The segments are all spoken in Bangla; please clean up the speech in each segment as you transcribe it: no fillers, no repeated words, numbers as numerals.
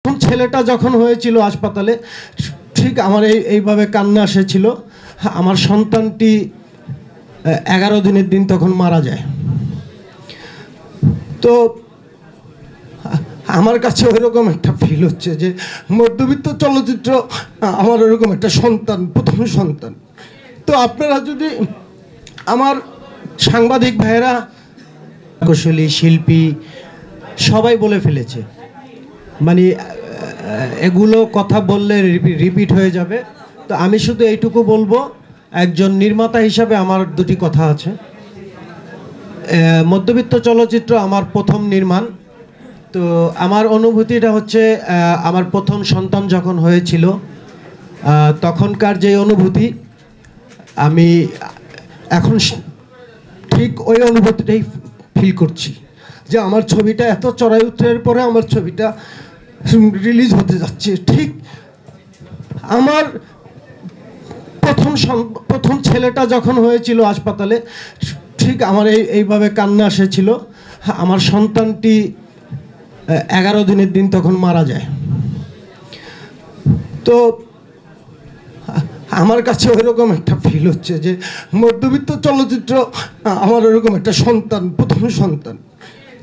ছেলেটা যখন হয়েছিল হাসপাতালে, ঠিক আমার এইভাবে কান্না এসেছিল। আমার সন্তানটি 11 দিনের দিন তখন মারা যায়। তো আমার কাছে ওইরকম একটা ফিল হচ্ছে যে মধ্যবিত্ত চলচ্চিত্র আমার ওরকম একটা সন্তান, প্রথম সন্তান। তো আপনারা যদি আমার সাংবাদিক ভাইয়েরা, কৌশলী শিল্পী সবাই বলে ফেলেছে, মানে এগুলো কথা বললে রিপিট হয়ে যাবে। তো আমি শুধু এইটুকু বলবো, একজন নির্মাতা হিসাবে আমার দুটি কথা আছে। মধ্যবিত্ত চলচ্চিত্র আমার প্রথম নির্মাণ। তো আমার অনুভূতিটা হচ্ছে, আমার প্রথম সন্তান যখন হয়েছিল তখনকার যে অনুভূতি, আমি এখন ঠিক ওই অনুভূতিটাই ফিল করছি যে আমার ছবিটা এত চড়াই উত্তরের পরে আমার ছবিটা রিলিজ হতে যাচ্ছে। ঠিক আমার প্রথম ছেলেটা যখন হয়েছিল হাসপাতালে, ঠিক আমার এইভাবে কান্না এসেছিল। আমার সন্তানটি 11 দিনের দিন তখন মারা যায়। তো আমার কাছে ওইরকম একটা ফিল হচ্ছে যে মধ্যবিত্ত চলচ্চিত্র আমার ওরকম একটা সন্তান, প্রথম সন্তান।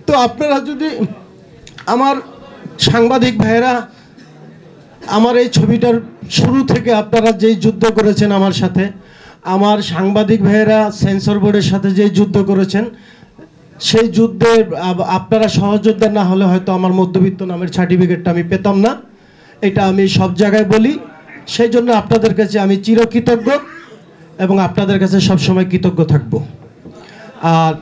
তো আপনারা যদি আমার সাংবাদিক ভাইয়েরা, আমার এই ছবিটার শুরু থেকে আপনারা যেই যুদ্ধ করেছেন আমার সাথে, আমার সাংবাদিক ভাইয়েরা সেন্সর বোর্ডের সাথে যেই যুদ্ধ করেছেন, সেই যুদ্ধে আপনারা সহযোদ্ধা না হলে হয়তো আমার মধ্যবিত্ত নামের সার্টিফিকেটটা আমি পেতাম না। এটা আমি সব জায়গায় বলি। সেই জন্য আপনাদের কাছে আমি চিরকৃতজ্ঞ এবং আপনাদের কাছে সবসময় কৃতজ্ঞ থাকব। আর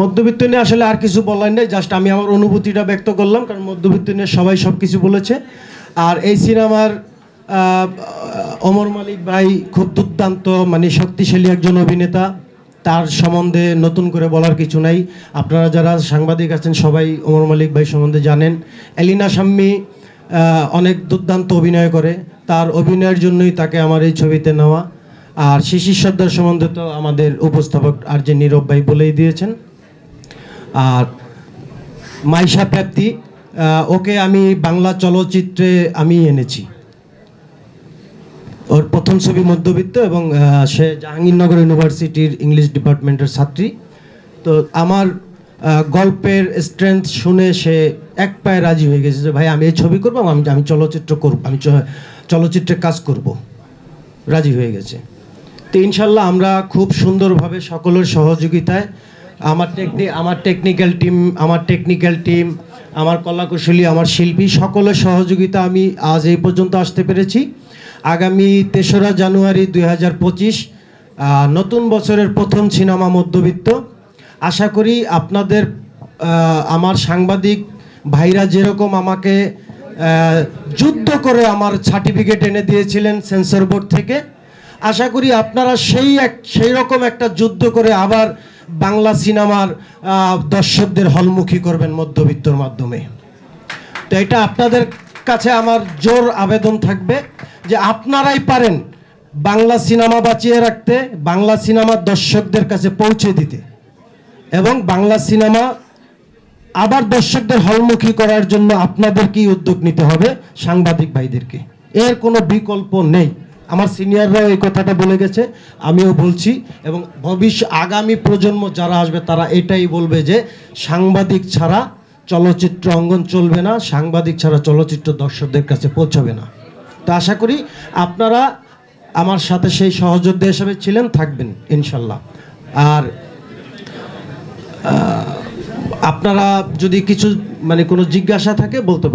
মধ্যবিত্ত নিয়ে আসলে আর কিছু বলার নেই, জাস্ট আমি আমার অনুভূতিটা ব্যক্ত করলাম, কারণ মধ্যবিত্ত নিয়ে সবাই সব কিছু বলেছে। আর এই সিনেমার ওমর মালিক ভাই খুব দুর্দান্ত, মানে শক্তিশালী একজন অভিনেতা। তার সম্বন্ধে নতুন করে বলার কিছু নাই। আপনারা যারা সাংবাদিক আছেন সবাই ওমর মালিক ভাই সম্বন্ধে জানেন। এলিনা শাম্মী অনেক দুর্দান্ত অভিনয় করে, তার অভিনয়ের জন্যই তাকে আমার এই ছবিতে নেওয়া। আর শিশির সর্দার সম্বন্ধে তো আমাদের উপস্থাপক আর যে নীরব ভাই বলেই দিয়েছেন। আর মাইশা প্রাপ্তি, ওকে আমি বাংলা চলচ্চিত্রে আমি এনেছি। ওর প্রথম ছবি মধ্যবিত্ত, এবং সে জাহাঙ্গীরনগর ইউনিভার্সিটির ইংলিশ ডিপার্টমেন্টের ছাত্রী। তো আমার গল্পের স্ট্রেংথ শুনে সে এক পায়ে রাজি হয়ে গেছে যে ভাই আমি এই ছবি করবো, আমি চলচ্চিত্র করব, আমি চলচ্চিত্রে কাজ করব, রাজি হয়ে গেছে। তো ইনশাল্লাহ আমরা খুব সুন্দরভাবে সকলের সহযোগিতায়, আমার টেকনিক্যাল টিম, আমার কলাকুশলী, আমার শিল্পী, সকলের সহযোগিতা আমি আজ এই পর্যন্ত আসতে পেরেছি। আগামী 3রা জানুয়ারি 2025 নতুন বছরের প্রথম সিনেমা মধ্যবিত্ত। আশা করি আপনাদের, আমার সাংবাদিক ভাইরা যেরকম আমাকে যুদ্ধ করে আমার সার্টিফিকেট এনে দিয়েছিলেন সেন্সর বোর্ড থেকে, আশা করি আপনারা সেই রকম একটা যুদ্ধ করে আবার বাংলা সিনেমার দর্শকদের হলমুখী করবেন মধ্যবিত্তর মাধ্যমে। তো এটা আপনাদের কাছে আমার জোর আবেদন থাকবে যে আপনারাই পারেন বাংলা সিনেমা বাঁচিয়ে রাখতে, বাংলা সিনেমার দর্শকদের কাছে পৌঁছে দিতে, এবং বাংলা সিনেমা আবার দর্শকদের হলমুখী করার জন্য আপনাদেরকেই উদ্যোগ নিতে হবে, সাংবাদিক ভাইদেরকে। এর কোনো বিকল্প নেই। আমার সিনিয়ররাও এই কথাটা বলে গেছে, আমিও বলছি, এবং আগামী প্রজন্ম যারা আসবে তারা এটাই বলবে যে সাংবাদিক ছাড়া চলচ্চিত্র অঙ্গন চলবে না, সাংবাদিক ছাড়া চলচ্চিত্র দর্শকদের কাছে পৌঁছবে না। তো আশা করি আপনারা আমার সাথে সেই সহযোদ্ধা হিসেবে ছিলেন, থাকবেন ইনশাল্লাহ। আর আপনারা যদি কিছু, মানে কোনো জিজ্ঞাসা থাকে বলতে